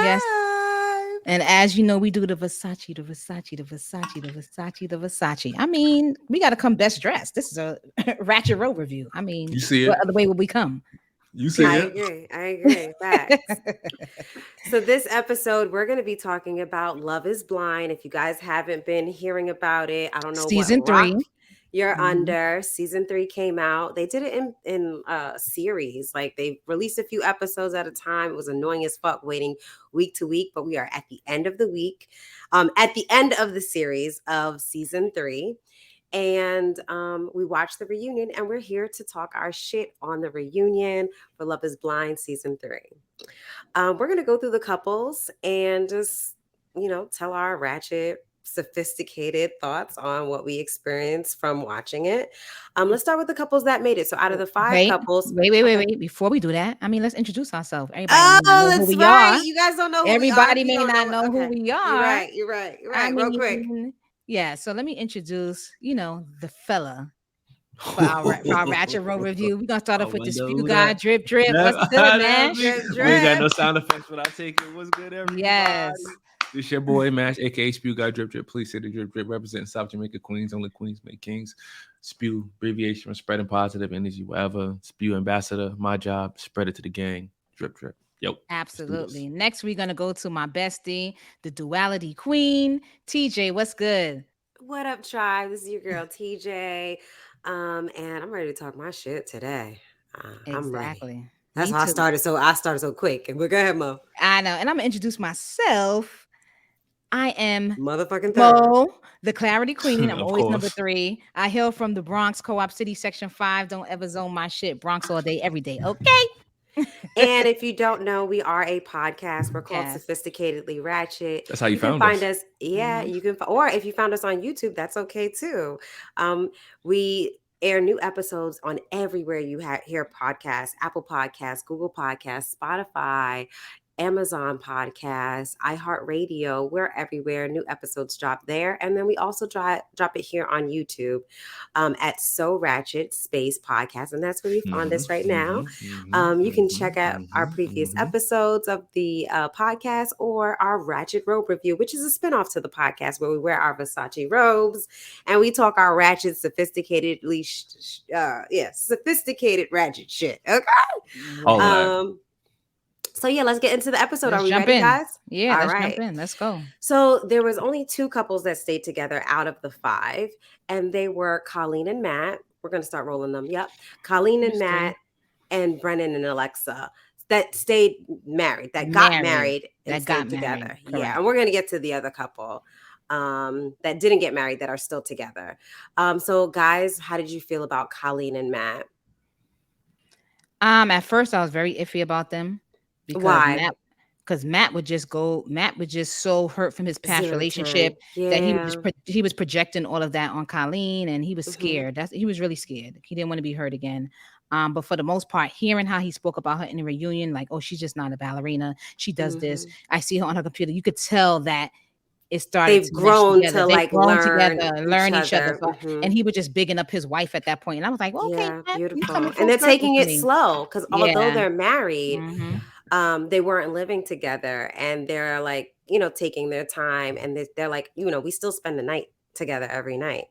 Yes. live. And as you know, we do the Versace, the Versace, the Versace, the Versace, the Versace. I mean, we got to come best dressed. This is a Ratchet Robe review. I mean, You see what it? other way would we come? You see I it? agree. I agree. Facts. So this episode, we're going to be talking about Love is Blind. If you guys haven't been hearing about it, I don't know what Season rock 3. you're Mhm. under. Season 3 came out. They did it in series. Like they released a few episodes at a time. It was annoying as fuck waiting week to week, but we are at the end of the week. At the end of the series of season 3. And we watched the reunion, and we're here to talk our shit on the reunion for Love is Blind season 3. We're going to go through the couples and just, tell our ratchet, sophisticated thoughts on what we experienced from watching it. Let's start with the couples that made it. So out of the 5 Wait, couples, wait, wait, wait, okay. wait. Before we do that, I mean, let's introduce ourselves. Everybody may not Oh, know who that's we are. right. You guys don't know who we are if Everybody you may don't not know. know who Okay. we You're are. right. You're right. You're I right. Real quick. mean, yeah. So let me introduce, the fella for our Ratchet Row review. We're gonna start I off with the wonder spew who guy, that. drip, drip. What's good, That's Mash? me. Drip, We ain't got no drip. sound effects, but I take it. What's good, everybody? Yes. This your boy Mash, aka Spew Guy Drip Drip. Please say the drip drip representing South Jamaica Queens. Only Queens make kings. Spew abbreviation for spreading positive energy wherever. Spew ambassador. My job. Spread it to the gang. Drip drip. Yo. Absolutely. Next, we're gonna go to my bestie, the duality queen, TJ. What's good? What up, tribe? This is your girl TJ. And I'm ready to talk my shit today. I'm ready. Exactly. That's Me how I too. started. So I started so quick. And we're go ahead, Mo. I know. And I'm gonna introduce myself. I am Motherfucking third. Mo, the clarity queen. I'm Of always number course. 3. I hail from the Bronx, Co-op City, Section 5. Don't ever zone my shit. Bronx all day, every day. Okay. And if you don't know, we are a podcast. We're called Yes. Sophisticatedly Ratchet. That's how you can found find us. us. Yeah, Mhm. you can. Or if you found us on YouTube, that's okay too. We air new episodes on everywhere you hear podcasts: Apple Podcasts, Google Podcasts, Spotify, Amazon Podcasts, iHeartRadio. We're everywhere. New episodes drop there. And then we also drop it here on YouTube at So Ratchet Space Podcast. And that's where you find us right now. You can check out our previous episodes of the podcast or our Ratchet Robe review, which is a spinoff to the podcast where we wear our Versace robes and we talk our ratchet, sophisticated ratchet shit. Okay. All that. So yeah, let's get into the episode. Let's Are we jump ready, in. guys? Yeah, All let's jump right. in. Let's go. So there was only 2 couples that stayed together out of the 5, and they were Colleen and Matt. We're gonna start rolling them. Yep, Colleen and Matt, and Brennan and Alexa that stayed married, that got married and That stayed got married. together. Yeah, Correct. and we're gonna get to the other couple that didn't get married that are still together. So guys, how did you feel about Colleen and Matt? At first I was very iffy about them because Why? Matt would just so hurt from his past 0 to relationship 10. that Yeah. he was projecting all of that on Colleen, and he was Mm-hmm. scared. He was really scared. He didn't want to be hurt again. But for the most part, hearing how he spoke about her in the reunion, like, oh, she's just not a ballerina. She does this. Mm-hmm. I see her on her computer. You could tell that it started They've to mesh grown together. to They've like grown together learn and each learn each other. other. So, Mm-hmm. and he was just bigging up his wife at that point. And I was like, well, okay, Yeah, Matt, you coming beautiful. And full they're circle taking for it me. slow because although Yeah. they're married, Hmm. they weren't living together, and they're like, taking their time, and they're like, we still spend the night together every night.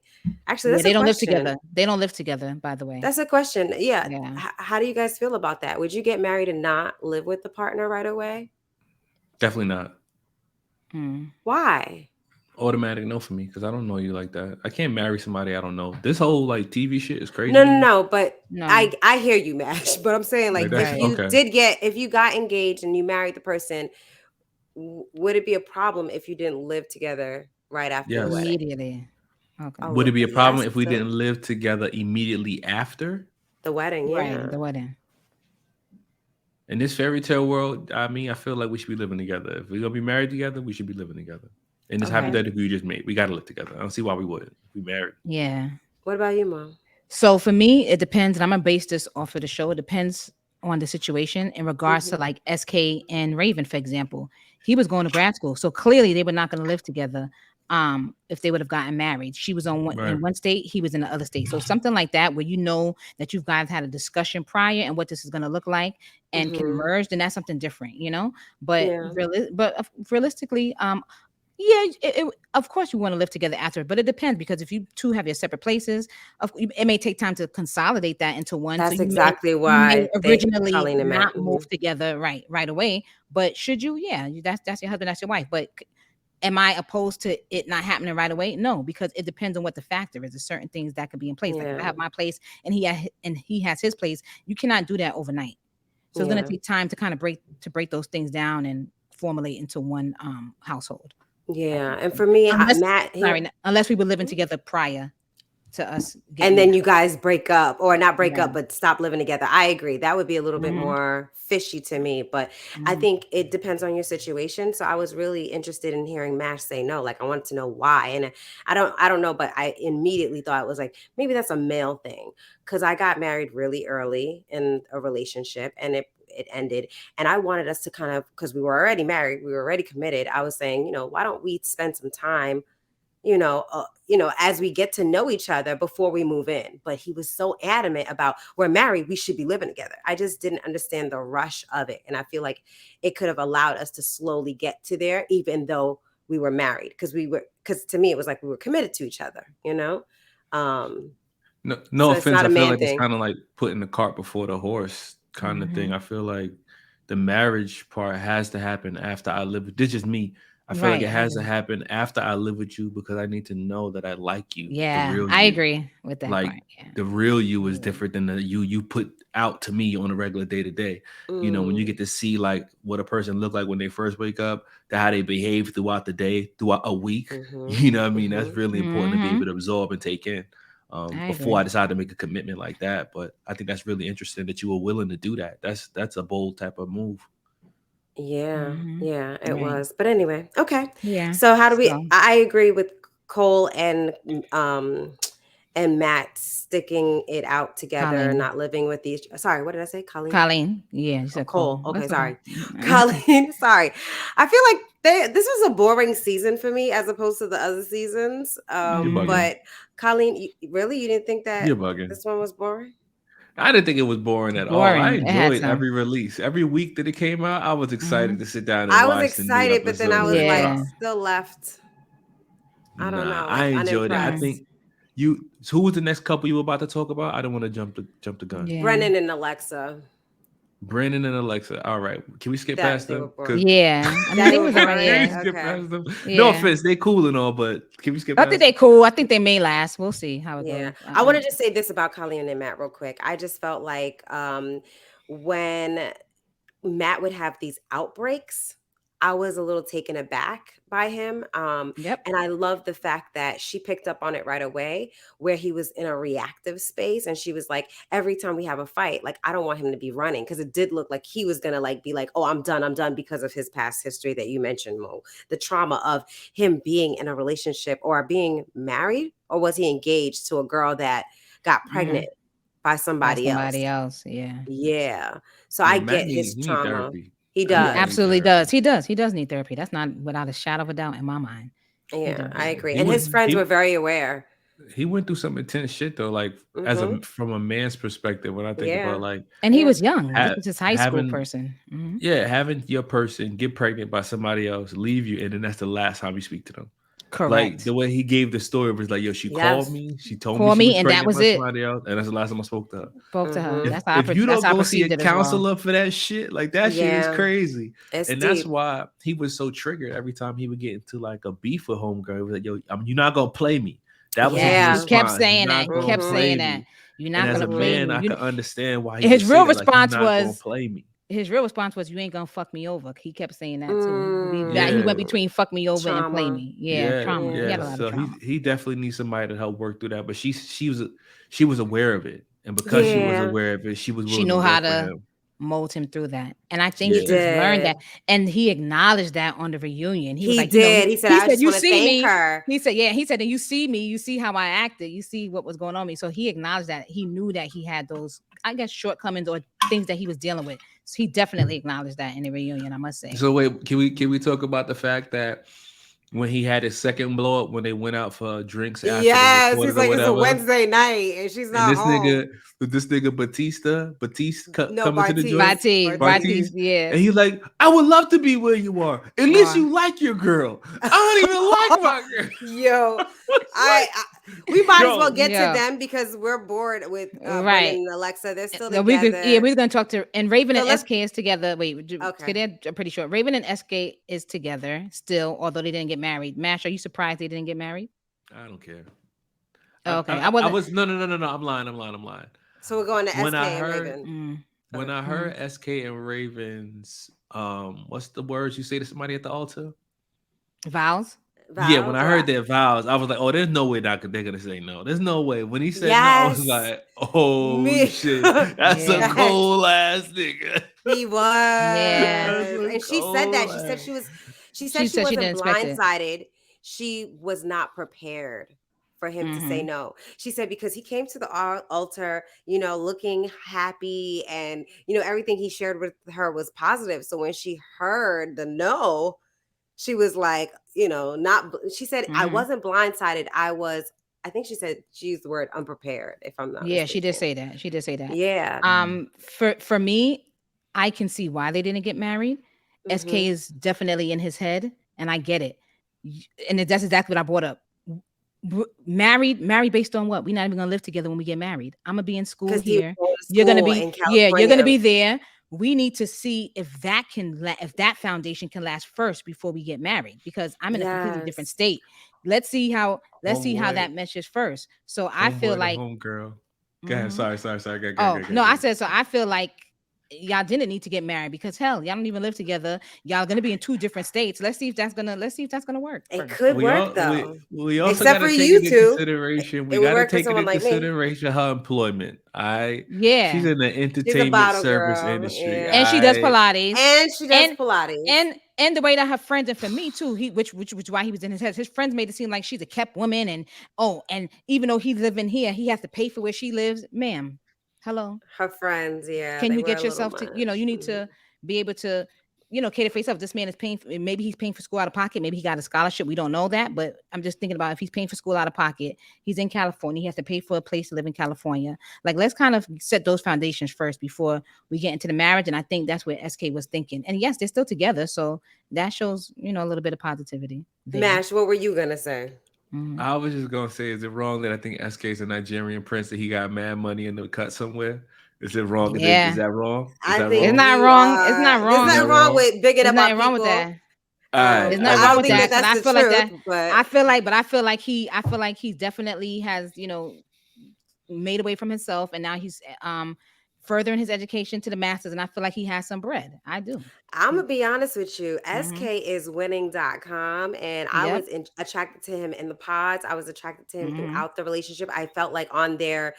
Actually, Yeah, that's a they don't live question. together. They don't live together, by the way. That's a question. Yeah. Yeah. How do you guys feel about that? Would you get married and not live with the partner right away? Definitely not. Mm. Why? Automatic no for me because I don't know you like that. I can't marry somebody I don't know. This whole like TV shit is crazy. No. But No. I hear you, Mash. But I'm saying, like, Like, Right. if you got engaged and you married the person, would it be a problem if you didn't live together right after the Yes. wedding? Immediately. Okay. Oh, Would it be a problem yes, if we so didn't live together immediately after? the wedding, Right. yeah. The wedding. In this fairy tale world, I mean, I feel like we should be living together. If we're gonna be married together, we should be living together. In this Okay. hypothetical you just made, we gotta live together. I don't see why we wouldn't. If we married. Yeah. What about you, Mom? So for me, it depends, and I'm gonna base this off of the show. It depends on the situation in regards to Mm-hmm. like SK and Raven, for example. He was going to grad school, so clearly they were not going to live together. if they would have gotten married. She was on Right. in one state, he was in the other state. So something like that, where you know that you guys had a discussion prior and what this is going to look like and can merge, then that's something different, you know. But Yeah. realistically, yeah, of course you want to live together after, but it depends, because if you two have your separate places, it may take time to consolidate that into one. That's so exactly you why may originally Colleen and Matt. not move together right away. But should you, yeah, that's your husband, that's your wife. But am I opposed to it not happening right away? No, because it depends on what the factor is. There's certain things that could be in place. Like if I have my place and he has his place, you cannot do that overnight. So it's going to take time to kind of break those things down and formulate into one household. Yeah, and for me, Matt, unless we were living together prior to us, and then you guys break up, or not break up, but stop living together. I agree. That would be a little bit more fishy to me, but I think it depends on your situation. So I was really interested in hearing Mash say no. Like, I wanted to know why, and I don't know, but I immediately thought it was like, maybe that's a male thing, because I got married really early in a relationship, and it ended, and I wanted us to kind of, because we were already married, we were already committed. I was saying, why don't we spend some time, as we get to know each other before we move in. But he was so adamant about, we're married, we should be living together. I just didn't understand the rush of it, and I feel like it could have allowed us to slowly get to there, even though we were married, because to me it was like we were committed to each other. No so offense, I feel like it's kind of like putting the cart before the horse kind of thing. I feel like the marriage part has to happen after I live. This is me. I feel like it has to happen after I live with you, because I need to know that I like you. Yeah, the real I you. agree with that. Like part. Yeah. the real you is different than the you put out to me on a regular day to day. When you get to see like what a person look like when they first wake up, to how they behave throughout the day, throughout a week. You know what I mean? That's really important to be able to absorb and take in. Before I decided to make a commitment like that. But I think that's really interesting that you were willing to do that. That's a bold type of move. Yeah, it was. But anyway, okay. Yeah. So how do we? I agree with Cole and Matt sticking it out together, not living with each. Sorry, what did I say? Colleen. Yeah, you said Cole. Okay, sorry. Colleen. Sorry. I feel like this was a boring season for me as opposed to the other seasons. But Colleen, you didn't think that this one was boring? I didn't think it was boring at all. I enjoyed every release. Every week that it came out, I was excited to sit down and watch. I was excited, but then I was like still left. I don't know. I enjoyed it. I think who was the next couple you were about to talk about? I don't want to jump the gun. Yeah. Brennan and Alexa. Brandon and Alexa. All right. Can we skip past them? Yeah. I mean, they was already skip past them. Yeah. No offense. They cool and all, but can we skip past them? I think they cool. I think they may last. We'll see how it goes. I want to just say this about Colleen and Matt real quick. I just felt like when Matt would have these outbreaks, I was a little taken aback by him. And I love the fact that she picked up on it right away, where he was in a reactive space. And she was like, every time we have a fight, like, I don't want him to be running, because it did look like he was going to like be like, oh, I'm done because of his past history that you mentioned, Mo. The trauma of him being in a relationship or being married, or was he engaged to a girl that got pregnant by somebody else? Yeah. So I get his trauma. He does. He absolutely does. He does need therapy. That's not without a shadow of a doubt in my mind. Yeah, I agree. And his friends were very aware. He went through some intense shit though, like from a man's perspective. When I think about like, and he was young. This was his high school person. Yeah, having your person get pregnant by somebody else, leave you, and then that's the last time you speak to them. Correct. Like the way he gave the story was like, yo, she called me, she told me, and that was it. Somebody else, and that's the last time I spoke to her. That's how if you don't go see a counselor for that shit, like that shit is crazy. It's and deep. That's why he was so triggered every time he would get into like a beef with homegirl. He was like, yo, you're not gonna play me. That was his response. He kept saying that. He kept saying that. You're not gonna play me. I can understand why his real response was play me. His real response was, "You ain't gonna fuck me over." He kept saying that too. He went between "fuck me over" and "play me." Trauma. Yeah. He had a lot of trauma. He definitely needs somebody to help work through that. But she was aware of it, and because she was aware of it, she knew how to mold him through that. And I think he just learned that, and he acknowledged that on the reunion. He was like, did. He said, "I just want to thank her." He said, "Yeah." He said, "And you see me, you see how I acted, you see what was going on with me." So he acknowledged that. He knew that he had those, I guess, shortcomings or things that he was dealing with. So he definitely acknowledged that in the reunion, I must say. So wait, can we talk about the fact that when he had his second blow up when they went out for drinks after they Yes, he's recorded or like, it's a whatever. Wednesday night and she's And not home. this nigga Batiste No, coming to the joint, Bartise, yeah. and he's like, I would love to be where you are. At least you like your girl. I don't even like my girl. Yo, we might as well get to them because we're bored with Brendan and Alexa. They're still together. We're gonna talk to, and Raven So and SK is together. Wait, okay. I'm pretty sure Raven and SK is together still, although they didn't get married. Mash, are you surprised they didn't get married? I don't care. Okay, I was no. I'm lying. So we're going to when SK I and heard Raven. when I heard SK and Raven's what's the words you say to somebody at the altar? Vows. Yeah, when I heard their vows, I was like, "Oh, there's no way they're gonna say no. There's no way." When he said no, I was like, "Oh shit, that's a cold ass nigga." He was, and she said that. She said she wasn't blindsided. She was not prepared for him to say no. She said because he came to the altar, looking happy, and everything he shared with her was positive. So when she heard the no, she was like, not. She said, I wasn't blindsided. I think she said she used the word unprepared. If I'm not mistaken. She did say that. She did say that. Yeah. For me, I can see why they didn't get married. SK is definitely in his head, and I get it. And that's exactly what I brought up. Married based on what? We're not even gonna live together when we get married. I'm gonna be in school here. You're gonna be you're gonna be there. We need to see if that foundation can last first before we get married, because I'm in a completely different state. Let's see how that meshes first. So I feel like homegirl. Go ahead. Sorry. Go. No, I said so. I feel like y'all didn't need to get married because hell, y'all don't even live together. Y'all gonna be in two different states. Let's see if that's gonna work. It could work though. We also got to take into consideration. We got to take into consideration her employment. She's in the entertainment service industry, and she does Pilates, and the way that her friends, and for me too, which why he was in his head. His friends made it seem like she's a kept woman, and even though he's living here, he has to pay for where she lives, ma'am. Hello, her friends. Yeah, can you get yourself to? You need to be able to, cater for yourself. This man is paying. Maybe he's paying for school out of pocket. Maybe he got a scholarship. We don't know that, but I'm just thinking about if he's paying for school out of pocket. He's in California. He has to pay for a place to live in California. Like, let's kind of set those foundations first before we get into the marriage. And I think that's where SK was thinking. And yes, they're still together, so that shows a little bit of positivity there. Mash, what were you gonna say? I was just gonna say, is it wrong that I think SK is a Nigerian prince that he got mad money in the cut somewhere? Is it wrong? Yeah. Is that wrong? I think it's not wrong. It's not wrong. There's nothing wrong with bigging up on people. Wrong with that. There's nothing wrong with that. That's the truth. But I feel like he definitely has made away from himself, and now he's furthering his education to the masters, and I feel like he has some bread. I do. I'm gonna be honest with you. SKiswinning.com, and I was attracted to him in the pods. I was attracted to him throughout the relationship. I felt like on their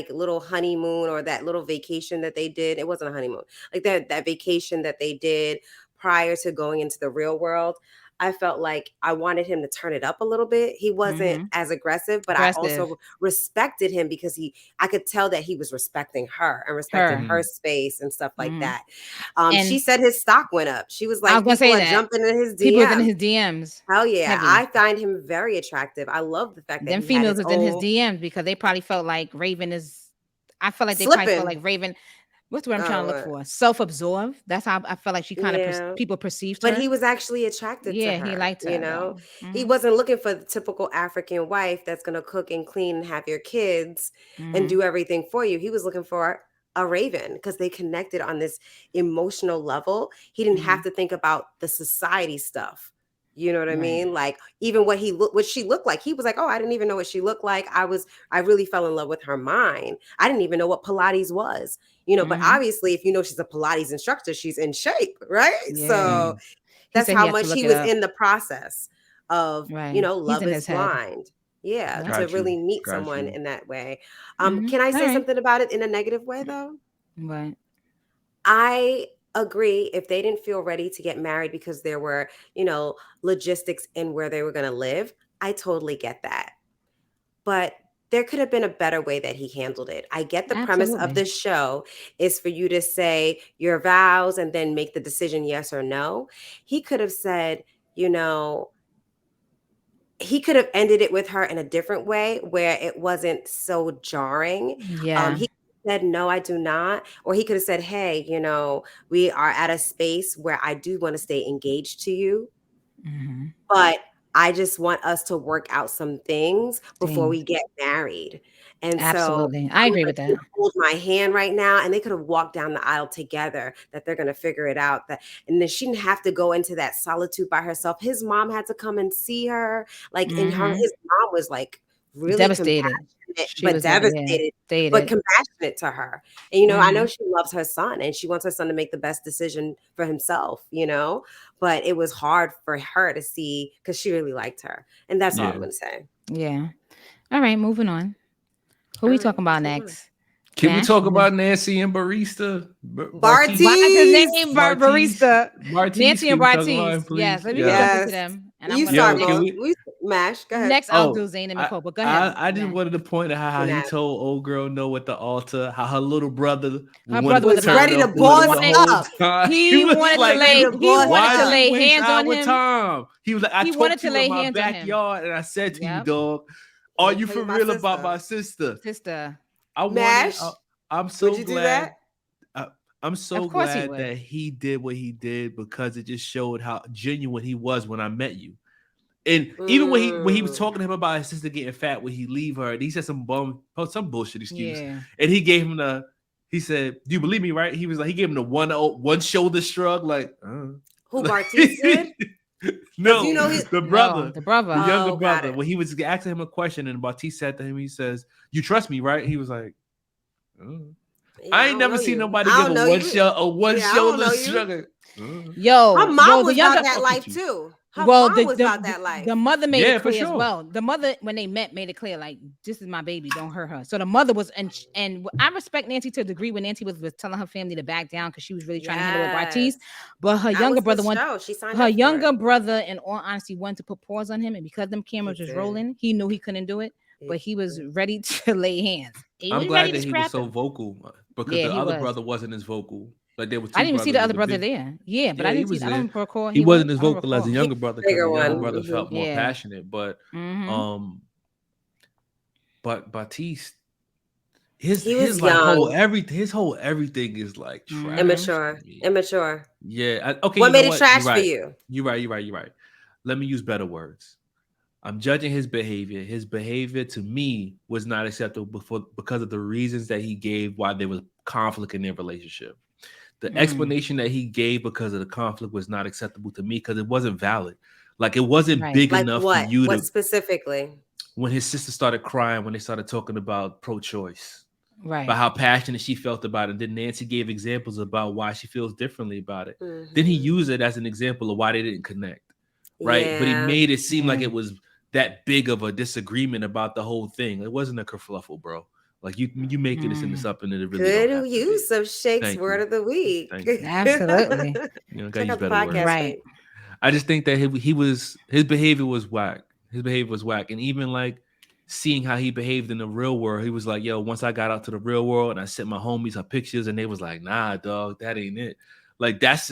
little honeymoon, or that little vacation that they did. It wasn't a honeymoon, like that vacation that they did prior to going into the real world. I felt like I wanted him to turn it up a little bit. He wasn't as aggressive, but I also respected him because I could tell that he was respecting her and respecting her space and stuff like that. She said his stock went up. She was like, I was people are jumping in his DMs. People in his DMs. Hell yeah. Heavy. I find him very attractive. I love the fact that them females was in his DMs because they probably felt like Raven is, I feel like they probably felt like Raven. What's what I'm trying to look for? Self-absorbed. That's how I felt like she kind of people perceived her. But he was actually attracted to her. Yeah, he liked her. He wasn't looking for the typical African wife that's going to cook and clean and have your kids and do everything for you. He was looking for a Raven because they connected on this emotional level. He didn't have to think about the society stuff. You know what I mean? Like even what she looked like. He was like, oh, I didn't even know what she looked like. I really fell in love with her mind. I didn't even know what Pilates was, but obviously if she's a Pilates instructor, she's in shape, right? Yeah. So that's how much he was in the process of, love is blind. Yeah. To really meet someone in that way. Can I say something about it in a negative way though? Right. I agree if they didn't feel ready to get married because there were, logistics in where they were going to live. I totally get that. But there could have been a better way that he handled it. I get the premise of this show is for you to say your vows and then make the decision yes or no. He could have said, he could have ended it with her in a different way where it wasn't so jarring. Yeah. He said, no, I do not. Or he could have said, hey, we are at a space where I do want to stay engaged to you, Mm-hmm. but I just want us to work out some things before Things. we get married. And so Absolutely. I I'm agree like, with that. you hold my hand right now. And they could have walked down the aisle together, that they're going to figure it out. And then she didn't have to go into that solitude by herself. His mom had to come and see her. Like, Mm-hmm. his mom was like really Devastated. compassionate, She but was yeah, devastated, but stated. compassionate to her. And, I know Mm-hmm. she loves her son and she wants her son to make the best decision for himself. But it was hard for her to see because she really liked her. And that's all I'm Yeah. going to say. Yeah. All right, moving on. Who All we right, talking about let's move on. next? Can we Mash? talk about Nancy and Barista? Why is his Bartise. name Bartise. Barista? Bartise. Nancy and Can we talk about Bartise. him, Yes, please? let me jump Yeah. into Yes. them. And I'm You gonna go start, Yo, can next. Mo. we? Mash. Go ahead. Next, I'll do Oh, Zayn and I, Cole. But go ahead. I just Yeah. wanted to point out how he Zanab told old girl no at the altar, how her little brother Her wanted brother to was was turn about ready to up he with him boss the wanted whole up. time. He he was wanted to Was like, ready lay to he boss wanted "Why to is up. you lay waste hands time on with him. Tom?" He was like, "I He talked wanted to to you in lay my hands on him. backyard, and I said to you, Yep. dog, are Don't you play for with my real about sister. my sister?" Sister. I wanted. Mash, I'm would so you do glad. that? I, I'm so Of course he glad would. that he did what he did because it just showed how genuine he was when I met you. And even when he was Mm. talking to him about his sister getting fat, when he leave her, and he said some bullshit excuse, Yeah. and he gave him he said, "Do you believe me?" Right? He was like, he gave him the one shoulder shrug, like, Who Bartise did? Because no, he. the No, brother, the the brother. younger Oh, got brother. it. When he was asking him a question, and Bartise said to him, he says, "You trust me, right?" He was like, "Uh." Yeah, I I ain't don't never know seen you. nobody I give don't know you. a one Yeah, I don't shoulder know you. shrug. Her Yo, mom the was younger about that Fuck with life you. too. Her well, mom was about that the life. mother made it Yeah, for clear as sure. well. The mother, when they met, made it clear like this is my baby, don't hurt her. So the mother was, and I respect Nancy to a degree when Nancy was telling her family to back down because she was really trying to handle it with Bartise. Yes. But her That younger was the brother wanted show. She signed her up for it. younger brother, in all honesty, wanted to put pause on him, and because them He cameras was did. rolling, he knew he couldn't do it. He But he was did. ready to lay hands. He I'm was glad ready to that he was scrap so him. vocal because Yeah, the he other was. brother wasn't as vocal. Like there were I two didn't even see the brothers. other The brother big, there. Yeah, but yeah, I he didn't see. was I there. don't recall He he was. wasn't as I don't vocal as the recall. He younger was brother the because bigger the younger one. brother Mhm. felt more Yeah. passionate. But Mm-hmm. Batiste, He was like young, his whole everything is like Mm-hmm. trash to immature, me. immature. Yeah. Okay. You What know made it what? You're trash for right. you? You're right. You're right. You're right. Let me use better words. I'm judging his behavior. His behavior to me was not acceptable because of the reasons that he gave why there was conflict in their relationship. The Mm. explanation that he gave because of the conflict was not acceptable to me because it wasn't valid. Like it wasn't Right. big Like enough for what? you What to specifically? when his sister started crying when they started talking about pro-choice, about Right. how passionate she felt about it. Then Nancy gave examples about why she feels differently about it. Then he Hmm. used it as an example of why they didn't connect, right? But he Yeah. made it seem like Yeah. it was that big of a disagreement about the whole thing. It wasn't a kerfluffle, bro. Like you making this into Mm. something that it really don't Good have to be. use of Shake's Thank word you. of the week. Thank you. Absolutely. You know, gotta Check use out the better podcast words. Right. link. I just think that his behavior was whack. His behavior was whack, and even like seeing how he behaved in the real world, he was like, "Yo, once I got out to the real world and I sent my homies her pictures, and they was like, nah, dog, that ain't it. Like that's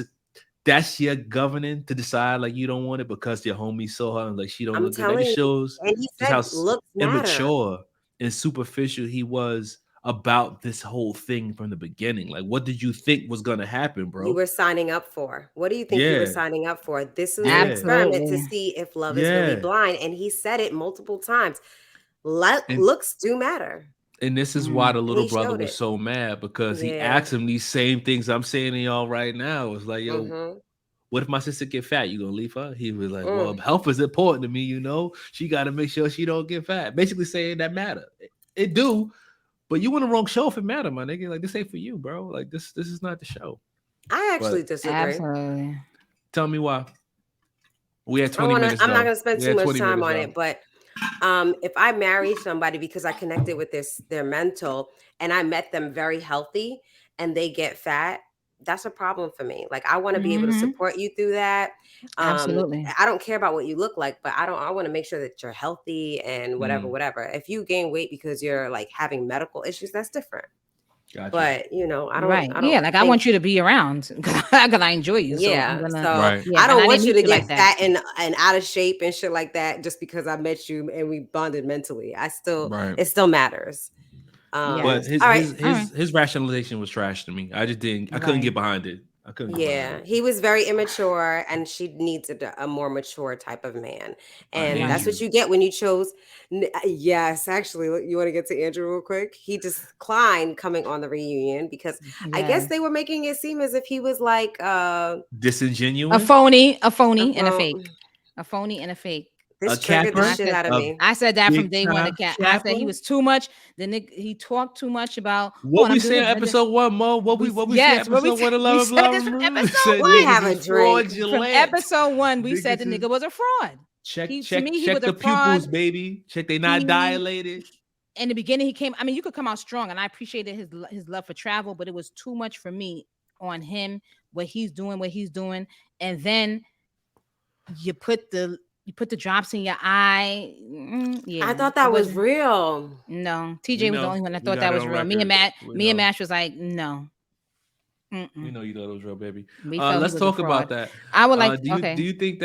your governing to decide like you don't want it because your homie saw her and like she don't I'm look good. That telling just you. shows And he just how said looks matter. immature and superficial he was about this whole thing from the beginning. Like, what did you think was gonna happen, You bro? were signing up for. What do you think you were Yeah, signing up for? This was an yeah, experiment to Absolutely. see if love is really yeah. blind. And he said it multiple times. And Looks do matter. And this is why Mm. the And little he brother showed was it. so mad because he Yeah. asked him these same things I'm saying to y'all right now. It's like, yo, Mm-hmm. what if my sister get fat? You gonna leave her? He was like, well, Mm. health is important to me, you know. She got to make sure she don't get fat. Basically saying that matter. It do, but you in the wrong show if it matter, my nigga. Like this ain't for you, bro. Like this is not the show. I But actually disagree. Absolutely. tell me why. We had 20 minutes I'm not though. gonna spend We too had much 20 time minutes on though. it, but if I marry somebody because I connected with their mental and I met them very healthy and they get fat, that's a problem for me. Like I want to be able to Mm-hmm. support you through that. Absolutely. I don't care about what you look like, but I want to make sure that you're healthy and Mm. whatever. If you gain weight because you're like having medical issues, that's different. Gotcha. But you know, I Right. don't Yeah. Like I think. want you to be around because I enjoy you. So I'm Yeah, gonna. so Right. Yeah. I And don't I didn't want you meet to you get like that. fat and out of shape and shit like that just because I met you and we bonded mentally. Right. It still matters. Yeah. But All right. All right. his rationalization was trash to me. I couldn't Right. get behind it. I couldn't get behind Yeah, it. he was very immature, and she needs a more mature type of man, and that's Right. what Andrew. you get when you chose. Yes, actually, you want to get to Andrew real quick. He declined coming on the reunion because I guess Yes. they were making it seem as if he was like A Disingenuous, phony, a and a phone. fake. A phony and a fake. a This triggered the And capper, shit out of a me. I said that from big day one. The time cat. I said capper. he was too much. Then he talked too much about. Oh, What and we I'm doing say in this. episode 1, Mo? We say Yes, what we episode said. 1 of We Love said this Love from We episode said Let me one. niggas have a is drink. From fraudulent. episode one, we said the Niggas is nigga was a fraud. check To me, he was a the fraud. pupils, baby. Check they not He dilated. in the beginning he came. I mean, you could come out strong, and I appreciated his love for travel, but it was too much for me on him. What he's doing, and then you put the drops in your eye. I Yeah, thought it that was wasn't. real. No, We TJ was the know. only one that We thought got that it was on real. record. We Me and know. Mash was like, no. We know you thought it was real, baby. We felt he Let's was a talk fraud. about that. I would like. Do Okay. you think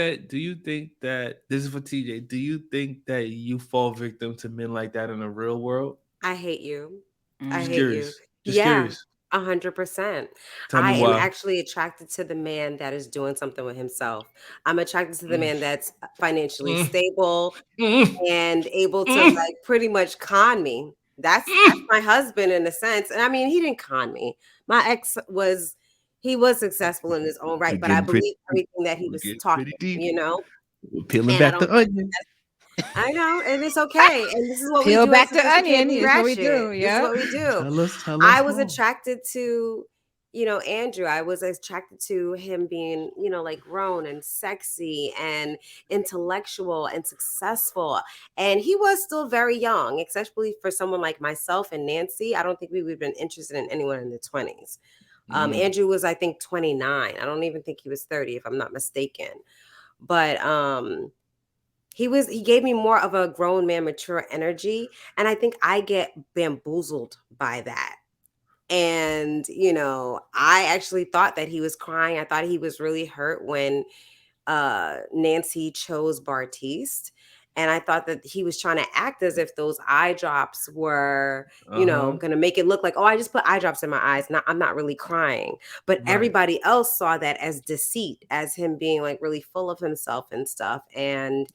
that this is for TJ? Do you think that you fall victim to men like that in the real world? I hate you. I Just Mm. hate you. curious. Just Yeah, curious. 100%. Tell me I am why. actually attracted to the man that is doing something with himself. I'm attracted to the Mm, man that's financially mm, stable mm, and able to mm, like pretty much con me. That's mm. my husband in a sense. And I mean, he didn't con me. My ex was he was successful in his own We're right, but I getting pretty believe deep. everything that he We're was getting pretty talking, deep. you know? We're peeling And I back don't the onion. I know, and it's okay. And this is what we Peel do as back the onion. sophisticatedly Is what we ratchet. do. This is Yeah. what we do. Tell I us was more. attracted to, you know, Andrew. I was attracted to him being, you know, like grown and sexy and intellectual and successful. And he was still very young, especially for someone like myself and Nancy. I don't think we would have been interested in anyone in the 20s. Mm. Andrew was, I think, 29. I don't even think he was 30, if I'm not mistaken. But he gave me more of a grown man, mature energy. And I think I get bamboozled by that. And, you know, I actually thought that he was crying. I thought he was really hurt when Nancy chose Bartise. And I thought that he was trying to act as if those eye drops were, you know, Uh-huh. going to make it look like, oh, I just put eye drops in my eyes. I'm not really crying. But Right. everybody else saw that as deceit, as him being like really full of himself and stuff. And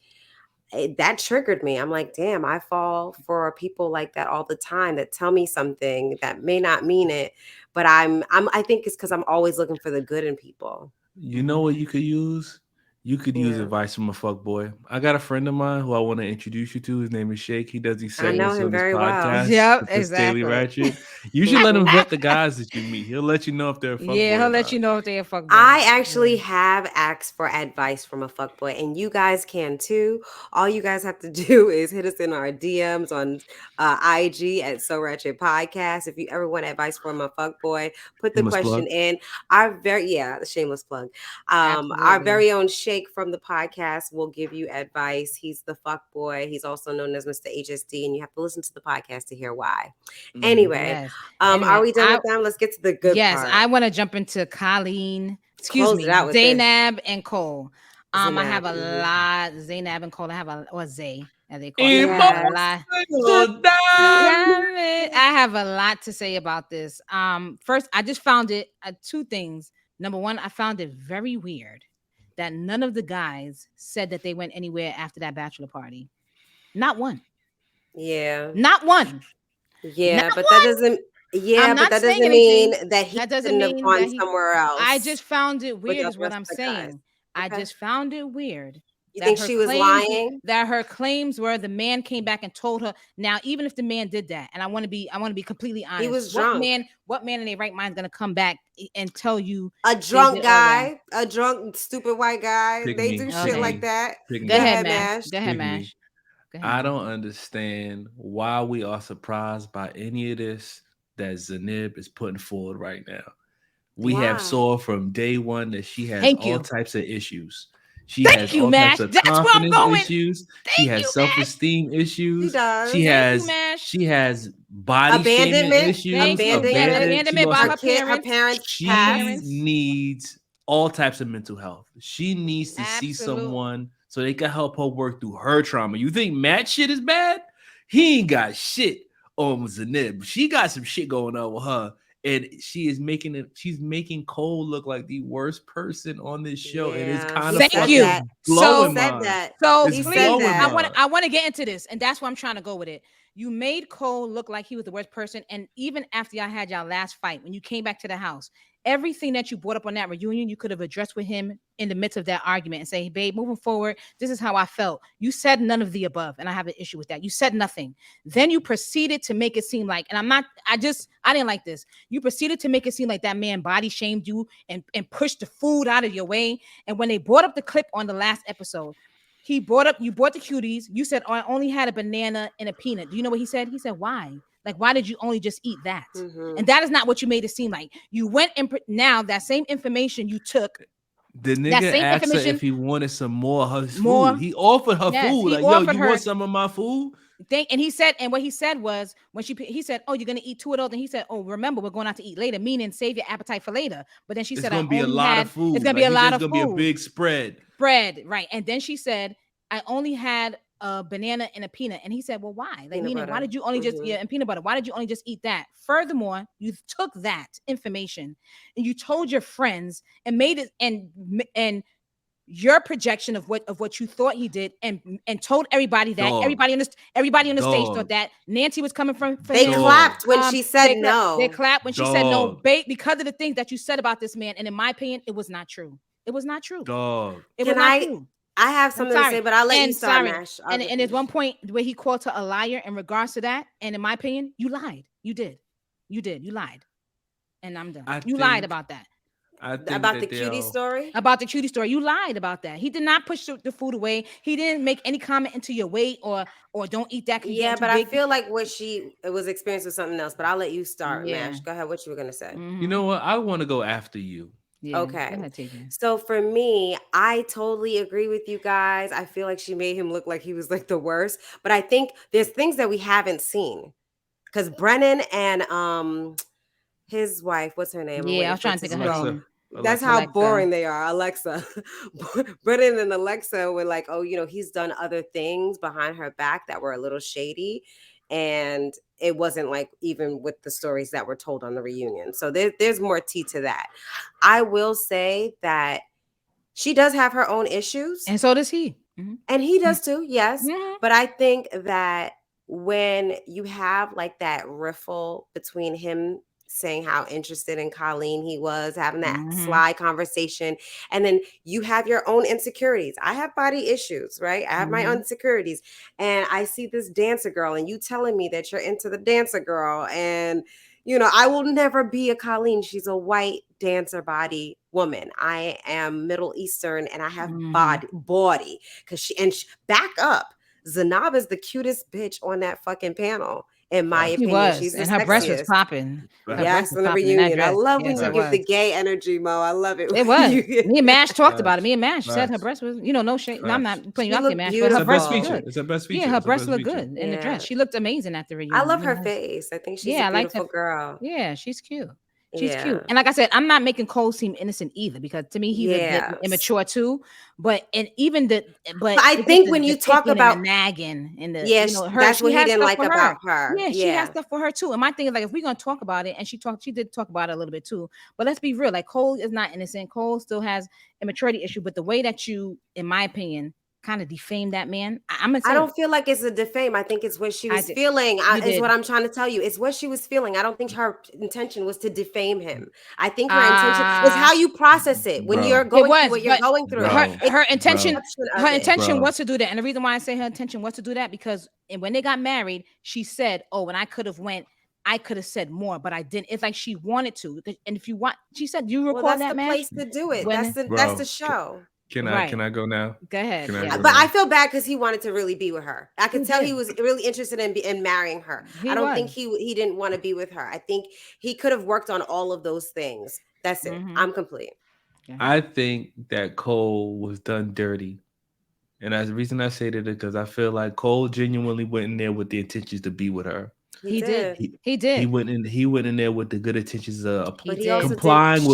that triggered me. I'm like, damn, I fall for people like that all the time that tell me something that may not mean it, but I think it's because I'm always looking for the good in people. You know what you could use? You could use Yeah. advice from a fuck boy. I got a friend of mine who I want to introduce you to. His name is Shake. He does these I know segments him on this very well. podcast. Yep, With this Daily exactly. Ratchet. You should let him vet the guys that you meet. He'll let you know if they're a fuck Yeah, boy he'll or let not. you know if they're a fuckboy. I actually have asked for advice from a fuckboy, and you guys can too. All you guys have to do is hit us in our DMs on IG at So Ratchet Podcast. If you ever want advice from a fuckboy, put the Shameless question plug. in. Our the shameless plug. Our Absolutely. very own Shake from the podcast will give you advice. He's the fuckboy. He's also known as Mr. HSD, and you have to listen to the podcast to hear why. Mhm. Anyway, Yes. are Anyway, we done with them? Let's get to the good yes, part. I want to jump into Colleen. Excuse Close me, it out with this. Zanab and Cole. I have Zanab, a mhm. lot. Zanab and Cole. I have a or Zay as they call it. I Yes. have a lot. Emotional Damn it. I have a lot to say about this. First, I just found it two things. Number one, I found it very weird that none of the guys said that they went anywhere after that bachelor party. Not one. Yeah. Not one. Yeah, Not but one. that doesn't I'm not that saying doesn't mean anything. that he That doesn't couldn't have mean gone that he. somewhere else I just found it with weird, the is what rest I'm of the guys. saying. I Okay. just found it weird You that think her she was claims lying? that her claims were the man came back and told her. Now, even if the man did that, and I want to be completely honest. He was drunk. What man in their right mind is gonna come back and tell you A they drunk did all that? guy, a drunk, stupid white guy. Pick They me. do Okay. shit like that. Pick Go me. ahead, Mash. Mash. Go ahead, Pick me. Mash. Go ahead, I Mash. don't understand why we are surprised by any of this that Zanab is putting forward right now. We have Why? saw from day one that she has Thank all you. types of issues. She Thank has you, all Mash. types of That's where I'm confidence going. issues. Thank She you, has Mash. self-esteem issues. She does. She Thank you, has Mash. she has body shaming Abandonment. issues, Thank you. Yeah, Abandonment. abandonment by her Her parents. parents She passed. needs all types of mental health. She needs to see Absolutely. someone so they can help her work through her trauma. You think Matt shit is bad? He ain't got shit on Zanab. She got some shit going on with her. And she's making Cole look like the worst person on this show. And it's Yeah, kind he of Thank said you. that. blowing He said mine. that. So It's He please, said blowing that. mine. I want to get into this, and that's where I'm trying to go with it. You made Cole look like he was the worst person, and even after y'all had y'all last fight, when you came back to the house, everything that you brought up on that reunion, you could have addressed with him in the midst of that argument and say, hey, babe, moving forward, this is how I felt. You said none of the above, and I have an issue with that. You said nothing. Then you proceeded to make it seem like, and I didn't like this. You proceeded to make it seem like that man body shamed you and pushed the food out of your way. And when they brought up the clip on the last episode, you brought the cuties. You said, oh, I only had a banana and a peanut. Do you know what he said? He said, why? Like, why did you only just eat that? Mhm. And that is not what you made it seem like. You went and now that same information you took. The nigga asked her if he wanted some more of her food. He offered her food. He Like, offered yo, you want some of my food? And he said, and what he said was, he said, oh, you're gonna eat 2 of those, and he said, oh, remember, we're going out to eat later, meaning save your appetite for later. But then she said, it's gonna be a lot of food. It's gonna be a lot of food. It's gonna be a big spread. Right. And then she said, I only had a banana and a peanut. And he said, well, why? Like, meaning, why did you only just and peanut butter? Why did you only just eat that? Furthermore, you took that information and you told your friends and made it and your projection of what you thought he did and told everybody that everybody on the stage thought that Nancy was coming for they him. clapped when she said no. They clapped when she said no, because of the things that you said about this man. And in my opinion, it was not true. It was not true. It was not true. I have something to say, but I'll let you start, Mash. And there's one point where he called her a liar in regards to that. And in my opinion, you lied. You did. You lied. And I'm done. You lied about that. About the cutie story? About the cutie story. You lied about that. He did not push the food away. He didn't make any comment into your weight or don't eat that. Yeah, but I feel like what she was experiencing was something else. But I'll let you start, Mash. Go ahead. What you were going to say? You know what? I want to go after you. Yeah, okay. So for me, I totally agree with you guys. I feel like she made him look like he was like the worst. But I think there's things that we haven't seen. Because Brennan and his wife, what's her name? Yeah, I was trying to think of her name. That's how boring they are, Alexa. Brennan and Alexa were like, oh, he's done other things behind her back that were a little shady. And it wasn't like even with the stories that were told on the reunion. So there's more tea to that. I will say that she does have her own issues. And so does he. Mm-hmm. And he does too, yes. Mm-hmm. But I think that when you have like that riffle between him saying how interested in Colleen he was, having that sly conversation, and then you have your own insecurities. I have body issues, right? I have my own insecurities, and I see this dancer girl, and you telling me that you're into the dancer girl, and I will never be a Colleen. She's a white dancer body woman. I am Middle Eastern, and I have body because back up. Zanab is the cutest bitch on that fucking panel. In my opinion, she's and her breast was popping. Yes, in the reunion. I love when you give the gay energy, Mo. I love it. It was. Me and Mash talked about it. Me and Mash said her breast was, no shade. I'm not putting you out there, Mash. But her breast was good. It's her best feature. Yeah, her breast looked good in the dress. She looked amazing at the reunion. I love her face. I think she's a beautiful girl. Yeah, she's cute. She's cute. And like I said, I'm not making Cole seem innocent either, because to me he's a bit immature too. But I think when you talk about nagging and that's what he didn't like about her. Yeah, she has stuff for her too. And my thing is, like, if we're gonna talk about it, and she did talk about it a little bit too. But let's be real, like, Cole is not innocent. Cole still has a maturity issue. But the way that you, in my opinion, kind of defame that man, I don't feel like it's a defame. I think it's what she was feeling. Is what I'm trying to tell you. It's what she was feeling. I don't think her intention was to defame him. I think her intention is how you process it when you're going through what you're going through. Her intention was to do that. And the reason why I say her intention was to do that, because when they got married, she said, oh, when I could have said more, but I didn't. It's like she wanted to. And if you want, she said, you recall that, man? That's the place to do it. That's the show. Can I go now? Go ahead. But I feel bad because he wanted to really be with her. I could tell he was really interested in marrying her. I don't think he didn't want to be with her. I think he could have worked on all of those things. That's it. I'm complete. I think that Cole was done dirty. And that's the reason I say that, because I feel like Cole genuinely went in there with the intentions to be with her. He did. He did. He went in there with the good intentions of But he also complying did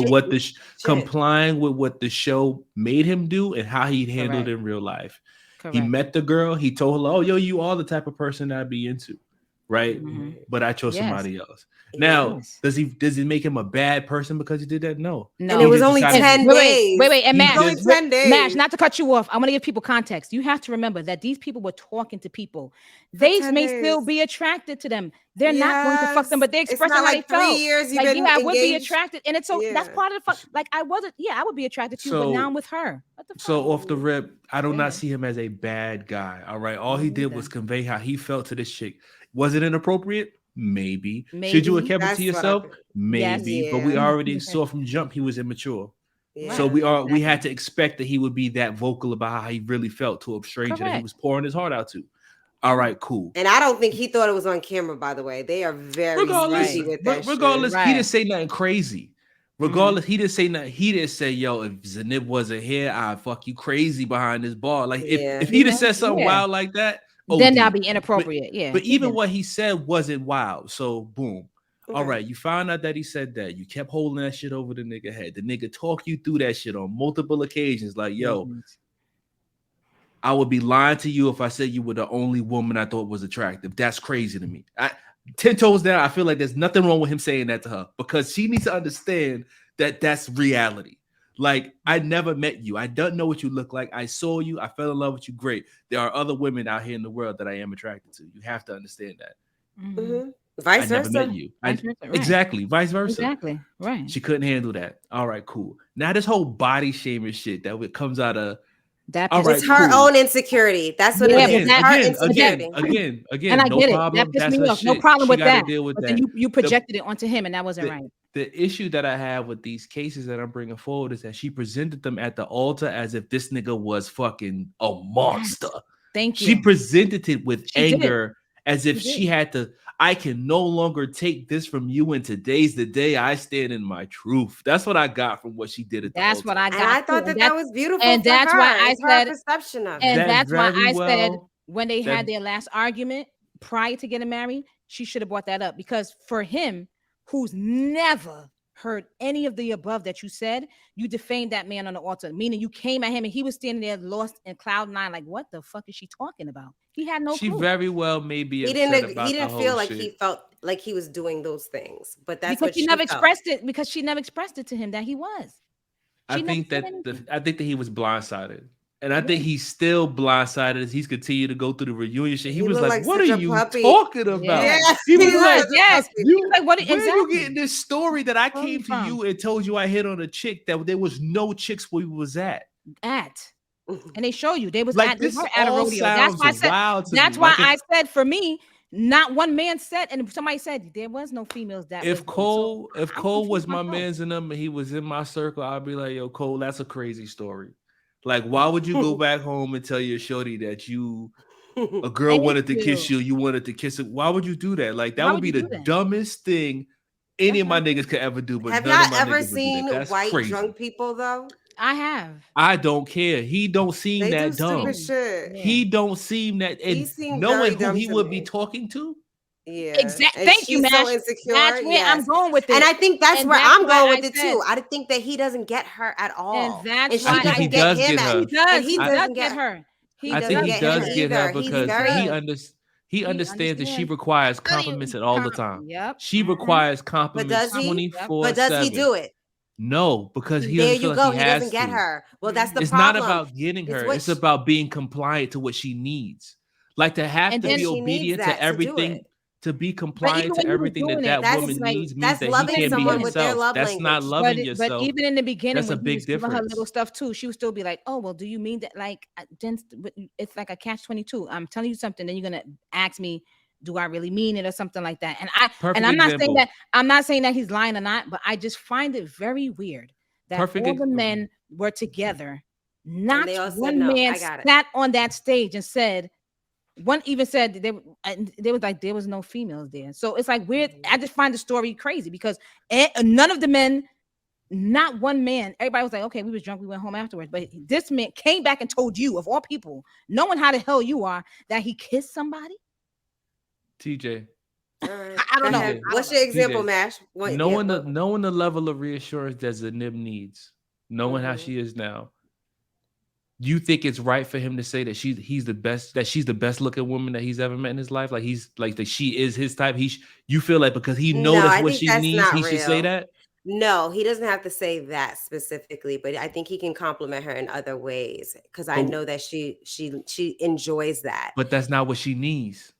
with what the show made him do and how he handled it in real life. Correct. He met the girl. He told her, "Oh, yo, you are the type of person I'd be into, right? But I chose somebody else." Now, does he make him a bad person because he did that? No. And it was only 10 days. Wait, and Mash, only 10 days. Mash, not to cut you off, I want to give people context. You have to remember that these people were talking to people. They may still be attracted to them. They're not going to fuck them, but they expressing how they felt. 3 years like, I would be attracted, and it's so that's part of the fuck. Like I would be attracted to you, but now I'm with her. What the fuck? So off the rip, I do not see him as a bad guy. All right, all he did was convey how he felt to this chick. Was it inappropriate? Maybe. Should you have kept it to yourself? Maybe. But we already saw from jump he was immature. So we had to expect that he would be that vocal about how he really felt to a stranger that he was pouring his heart out to. All right, cool. And I don't think he thought it was on camera, by the way. They are very sneaky with that regardless, he didn't say nothing crazy. Regardless, he didn't say nothing. He didn't say, "Yo, if Zanab wasn't here, I'd fuck you crazy behind this bar." Like if he'd have said something wild like that, then that'd be inappropriate. But even what he said wasn't wild. So boom. All right, you found out that he said that. You kept holding that shit over the nigga head. The nigga talked you through that shit on multiple occasions. Like, yo, I would be lying to you if I said you were the only woman I thought was attractive. That's crazy to me. 10 toes down, I feel like there's nothing wrong with him saying that to her because she needs to understand that that's reality. Like, I never met you. I don't know what you look like. I saw you. I fell in love with you. Great. There are other women out here in the world that I am attracted to. You have to understand that. Vice versa. I never met you. Exactly. Vice versa. Exactly. Right. She couldn't handle that. All right, cool. Now this whole body shaming shit that comes out of it's her own insecurity. That's what it is. Again. And I get it. That pissed me off. No problem with that. But then you projected it onto him, and that wasn't right. The issue that I have with these cases that I'm bringing forward is that she presented them at the altar as if this nigga was fucking a monster. Thank you. She presented it with anger as if she had to. I can no longer take this from you, and today's the day I stand in my truth. That's what I got from what she did at the altar. What I got. And I thought that was beautiful. And that's why I said, perception of it. And that's why I said when they had their last argument prior to getting married, she should have brought that up because for him, who's never heard any of the above that you said, you defamed that man on the altar, meaning you came at him and he was standing there lost in cloud nine, like, what the fuck is she talking about? He had no clue. She very well may be he didn't feel like he felt like he was doing those things, but that's because she never expressed it because she never expressed it to him that he was. I think that he was blindsided. And I think he's still blindsided as he's continued to go through the reunion shit. He was like, "What are you talking about?" Yes. He was like, "Yes." He was like, "What? Where are you getting this story that I came to you and told you I hit on a chick that there was no chicks where we was at?" And they show you they was like at, this at a rodeo. That's why I said. That's why I said for me. Not one man said, and somebody said there was no females that. If Cole was my man's in them and he was in my circle, I'd be like, "Yo, Cole, that's a crazy story." Like, why would you go back home and tell your shorty that a girl wanted to kiss you, you wanted to kiss it? Why would you do that? Like, that would be the dumbest thing any of my niggas could ever do. But have y'all ever seen white drunk people though? I have. I don't care. He don't seem that dumb. He don't seem that. And knowing who he would be talking to. Yeah. Exactly. Thank you, Matt. So insecure. That's where I'm going with it. And I think that's where I'm going with it too. I think that he doesn't get her at all. And that's why he does get her. He doesn't get her. I think he does get her because he understands that she requires compliments at all the time. Yep. She requires compliments 24/7. But does he do it? No, because he doesn't feel like he doesn't get her. Well, that's the problem. It's not about getting her. It's about being compliant to what she needs. Like to have to be obedient to everything. To be compliant to everything that woman needs means that he can't be himself. That's not loving yourself. But even in the beginning, that's a big difference. Her little stuff too, she would still be like, "Oh, well, do you mean that?" Like, then it's like a catch-22. I'm telling you something, then you're gonna ask me, "Do I really mean it?" or something like that. And I'm not saying that he's lying or not, but I just find it very weird that all the men were together. Not one man sat on that stage and said. One even said they was like there was no females there, so it's like weird. I just find the story crazy because none of the men, not one man. Everybody was like, okay, we was drunk, we went home afterwards, but this man came back and told you, of all people, knowing how the hell you are, that he kissed somebody. TJ, All right. I don't Go know. ahead. PJ, What's your example, PJ, Mash? What? Yeah. knowing the What? knowing the level of reassurance that Zanib needs, knowing how Mhm. she is now, you think it's right for him to say that she's the best, that she's the best looking woman that he's ever met in his life? Like he's like that she is his type. You feel like because he know No, that's I what think she that's needs, not he should say real. that. No, he doesn't have to say that specifically, but I think he can compliment her in other ways because I But know that she enjoys that. but that's not what she needs.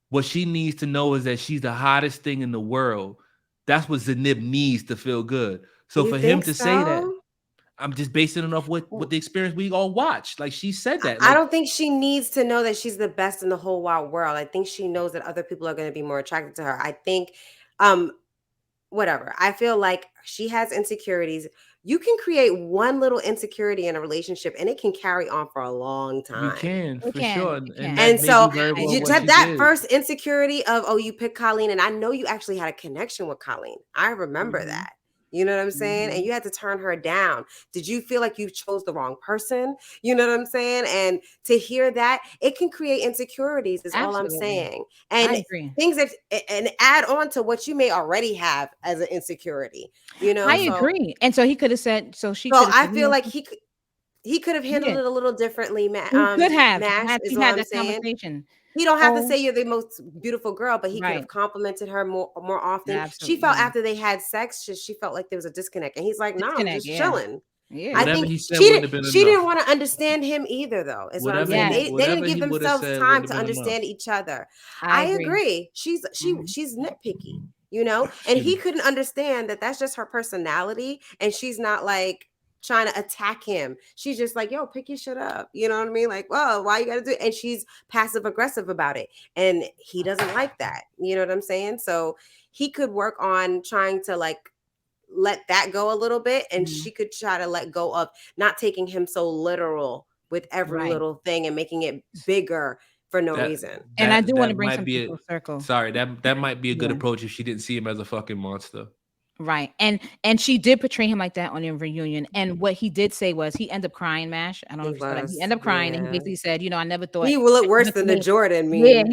What she needs to know is that she's the hottest thing in the world. That's what Zanib needs to feel good. So You for him think to say that, so? I'm just basing it off what the experience we all watched. Like she said that. I Like, don't think she needs to know that she's the best in the whole wide world. I think she knows that other people are going to be more attracted to her. I think um whatever. I feel like she has insecurities. You can create one little insecurity in a relationship and it can carry on for a long you time. can It for can. sure. It And can. that And may be so very I well you what agree. had she that did. first insecurity of, oh, you picked Colleen, and I know you actually had a connection with Colleen. I remember Mm-hmm. that. You know what I'm saying? And Mm-hmm. you had to turn her down. Did you feel like you chose the wrong person? You know what I'm saying? And to hear that, it can create insecurities, is all I'm Absolutely. saying. I And agree. things that and add on to what you may already have as an insecurity, you know? I Mhm. agree. And so he could have said, so she So could have I said, feel like he could have handled yeah, it a little differently, he could have Mash had is he all had I'm that saying. conversation. He don't have to Oh, say you're the most beautiful girl, but he could have right. complimented her more often. She Absolutely. felt Yeah. after they had sex, she felt like there was a disconnect, and he's like, "No, I'm Disconnect. just Yeah. chilling." I Yeah. Whatever think he said wouldn't have been she didn't enough. want to understand him either, though. Is what I'm saying. Yes. They didn't Whatever give he would have themselves said time wouldn't to have been enough. understand each other. I I agree. agree. Mhm. She's nitpicky, you know, and Excuse he me. couldn't understand that that's just her personality, and she's not like trying to attack him. She's just like, yo, pick your shit up. You know what I mean? Like, well, why you gotta do it? And she's passive aggressive about it. And he doesn't like that. You know what I'm saying? So he could work on trying to like let that go a little bit, and Mhm. she could try to let go of not taking him so literal with every Right. little thing and making it bigger for no That reason. And I do want that to bring might be something a full circle. sorry, that might be a good Yeah. approach if she didn't see him as a fucking monster. Right. And she did portray him like that on the reunion. And what he did say was he ended up crying, Mash. I don't know He if you saw that. He was, ended up crying and he yeah. basically said, I never thought He will look that you worse looked at than the me. Jordan Yeah, meme.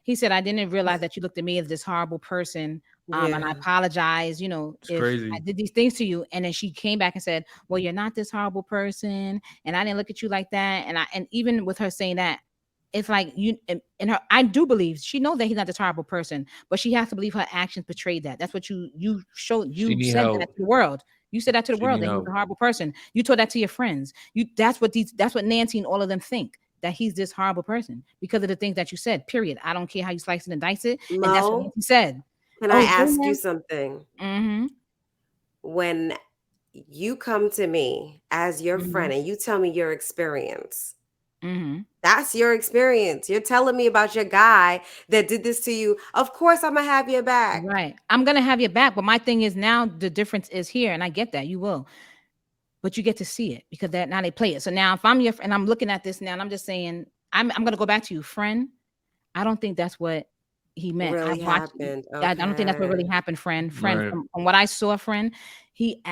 he said, I didn't realize that you looked at me as this horrible person. And I Yeah. apologize, It's if I crazy. did these things to you. And then she came back and said, well, you're not this horrible person. And I didn't look at you like that. And even with her saying that, it's like you and her, I do believe she knows that he's not this horrible person, but she has to believe her actions betrayed that. That's what you showed. She You need said that help. to the world. You said that to the She world need that he was a help. horrible person. You told that to your friends. That's what Nancy and all of them think, that he's this horrible person because of the things that you said. Period. I don't care how you slice it and dice it. And that's what Mo, Nancy said. can I Oh, ask you Junior. something? Mm-hmm. When you come to me as your Mm-hmm. friend and you tell me your experience, Mm-hmm. that's your experience. You're telling me about your guy that did this to you. Of course, I'm gonna have your back. Right. I'm gonna have your back, but my thing is now the difference is here, and I get that you will. But you get to see it because that now they play it. So now if I'm your and I'm looking at this now and I'm just saying, I'm gonna go back to you, friend. I don't think that's what he meant. I Really watched. happened. I don't think that's what really Okay. happened, friend. Friend, Right. from what I saw, friend,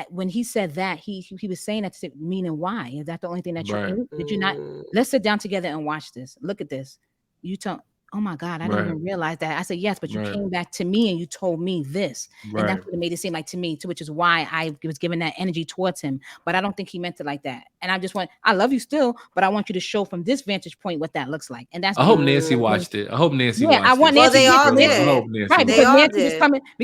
when he said that, he was saying that to meaning why? Is that the only thing that you Right. ate? Did you not? Mm, Let's sit down together and watch this. Look at this. You tell. Oh my God, I didn't Right. even realize that. I said yes, but you Right. came back to me and you told me this, and Right. that's what it made it seem like to me, too, which is why I was giving that energy towards him. But I don't think he meant it like that. And I love you still, but I want you to show from this vantage point what that looks like, and that's I hope me. Nancy mm. watched it. I hope Nancy Yeah, I watched want it. Well, Nancy. they Yeah, all I Nancy. did. hope Nancy Right, They because watched all it.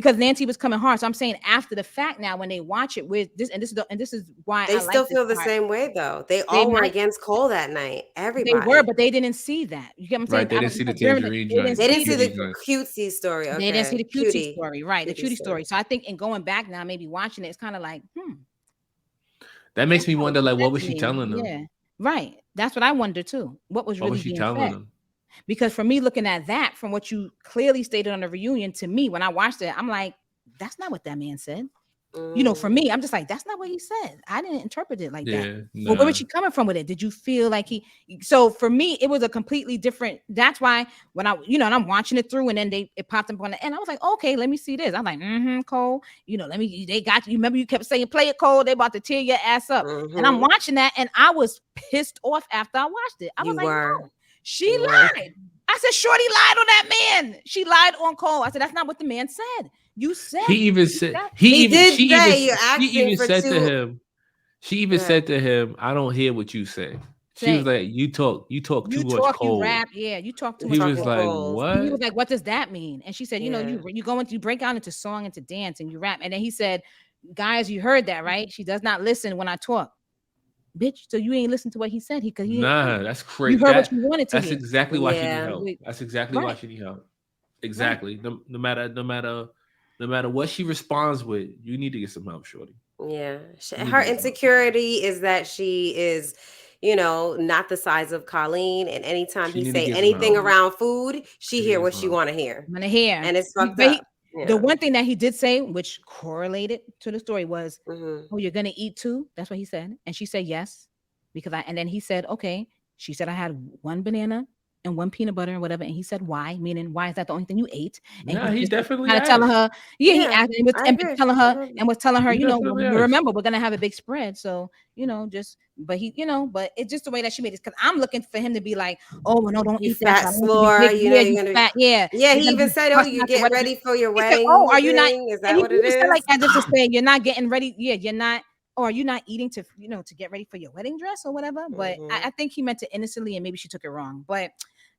did. Nancy was coming hard. So I'm saying after the fact now, when they watch it with this, and this is why They I like still this feel the part. same way though. They They all were might against Cole that night. they were, Everybody. but they didn't see that. You get what I'm saying? Right. They I didn't don't see the because during tangerine they didn't joint, They the didn't see see that. cutie the joint. cutesy story. They didn't see the Okay. cutesy story, right? The Cutie cutie story. story. So I think in going back now, maybe watching it, it's kind of like, That makes that's me not what wonder, you like, said what was to she me. telling them? Yeah, right. That's what I wonder too. What was What was really she being telling said? them? Because for me, looking at that from what you clearly stated on the reunion, to me, when I watched it, I'm like, that's not what that man said. For Mm. me, I'm just like, that's not what he said. I didn't interpret it like that. Yeah. But where Nah. was she coming from with it? Did you feel like so for me, it was a completely different. That's why when and I'm watching it through and then it popped up on the end. I was like, okay, let me see this. I'm like, Cole, they got you. Remember you kept saying, play it, Cole. They about to tear your ass up. And I'm Mm-hmm. watching that and I was pissed off after I watched it. I was You like, were. no, she You were. lied. I I said, Shorty lied on that man. She lied on Cole. I said, that's not what the man said. You said He even said He did she say even you're she asking even for said two. to him. She even said to him, "I don't hear what you say." She was like, "You talk too much you cold." rap, yeah, you talk too He much. was Talking like, cold. And he was "What?" like, what does that mean? And she said, you know, Yeah. you break out into song, into dance, and you rap. And then he said, guys, you heard that, right? She does not listen when I talk. Bitch, so you ain't listen to what he said. Nah, that's You crazy. heard what you wanted to That's hear. exactly why she need Yeah. help. That's exactly why Right. she need help. Exactly. No matter what she responds with, you need to get some help, shorty. Yeah. You need Her to get some help. insecurity is that she is, not the size of Colleen. And anytime She he need to say get some anything help. around food, she She need to hear get what some she help. want to hear. I'm gonna hear. And it's fucked But up. the Yeah. one thing that he did say, which correlated to the story, was, Mm-hmm. "Oh, you're gonna eat too?" That's what he said, and she said yes, and then he said, "Okay." She said, "I had one banana and one peanut butter and whatever," and he said, "Why?" Meaning, why is that the only thing you ate? And Nah, he was definitely kind of telling asked. her, yeah, he Yeah. asked I and agree. was telling her, He definitely asked. remember, we're gonna have a big spread, so but it's just the way that she made it. Because I'm looking for him to be like, "Oh, well, no, don't You eat that. 'Cause fat I want you to be slore, big. Yeah, you're you gonna fat. Yeah, Yeah, you're he gonna even be said, "Oh, busting you out the getting wedding." ready for your He said, "Oh, wedding are you not?" thing? Is And that he what it even said, is? like, as if to say, "You're not getting ready. Yeah, you're not. Or are you not eating to get ready for your wedding dress or whatever?" But I think he meant it innocently, and maybe she took it wrong. But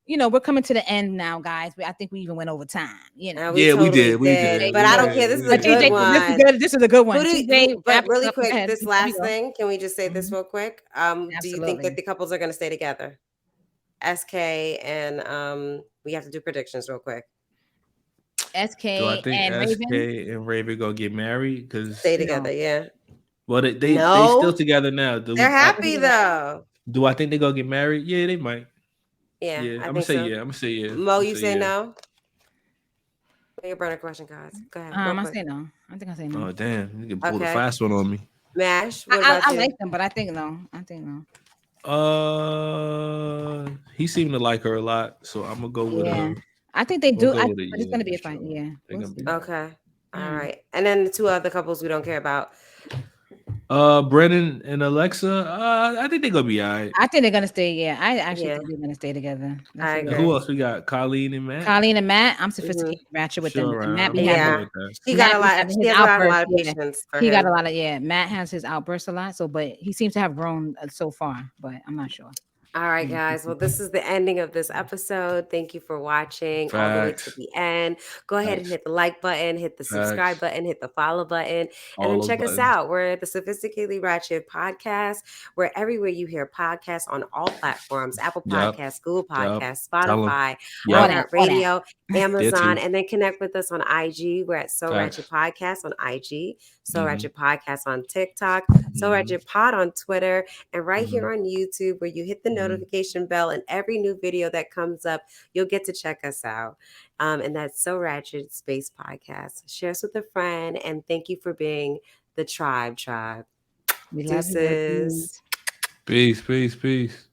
we're coming to the end now, guys. I think we even went over time. We Yeah, we totally did. We did. did. But We I don't did. care. This is We a But good TJ, did. one. this is a good one. TJ, But wrap us really up. Go quick, ahead. this Before we last go. thing, can we just say this Mhm. real quick? Do you think that Absolutely. the couples are going to stay together? SK and we have to do predictions real quick. Do I SK think and Raven. SK and Raven gonna get married? Because Stay No. together, yeah. they still No, together now. they're happy though. Do I think they gonna get married? Yeah, they might. Yeah, Yeah, I I'm gonna think say so. yeah. I'm gonna say yeah. Mo, I'm you say say yeah. no? Your burner question, guys. Go ahead, real I quick. say no. I think I say no. Oh damn, you can pull the Okay. fast one on me. Mash, what about I you? like them, but I think no. I think no. He seemed to like her a lot, so I'm gonna go with Yeah, a. I think they We'll do. go with a But it's yeah gonna be for a fight. sure. Yeah, They're we'll gonna be see. all right. Okay. All Mm. right. And then the two other couples we don't care about. Brennan and Alexa. I think they're gonna be all right. I think they're gonna stay. Yeah, I actually Yeah, think they're gonna stay together. That's I a And good who agree. one. else we got? Colleen and Matt. Colleen and Matt. I'm Hmm. sophisticated ratchet with them. Sure, Matt be I'm having good Yeah. with that. She got Matt a be lot. having She his has a outbursts. lot of Yeah, patience for he got a him. lot of Matt has his outbursts a lot. So, but he seems to have grown so far. But I'm not sure. All right, Mm, guys. Well, this is the ending of this episode. Thank you for watching all the way to Facts, the end. Go ahead and facts, hit the like button, hit the subscribe facts. button, hit the follow button, and All then those check us buttons. out. We're the Sophisticatedly Ratchet Podcast. We're everywhere you hear podcasts on all platforms: Apple Yup, Podcasts, Google yup. Podcasts, Tell them. Spotify, All Yup. that. All that. iHeartRadio, There Amazon, too. and then connect with us on IG. We're at So Ratchet Facts. Podcast on IG, So Mm-hmm. Ratchet Podcast on TikTok, So Mm-hmm. Ratchet Pod on Twitter, and right Mm-hmm. here on YouTube, where you hit the Mm-hmm. notification bell, and every new video that comes up, you'll get to check us out. And that's So Ratchet Space Podcast. Share us with a friend, and thank you for being the tribe. We love you. Deuces. Peace, peace, peace.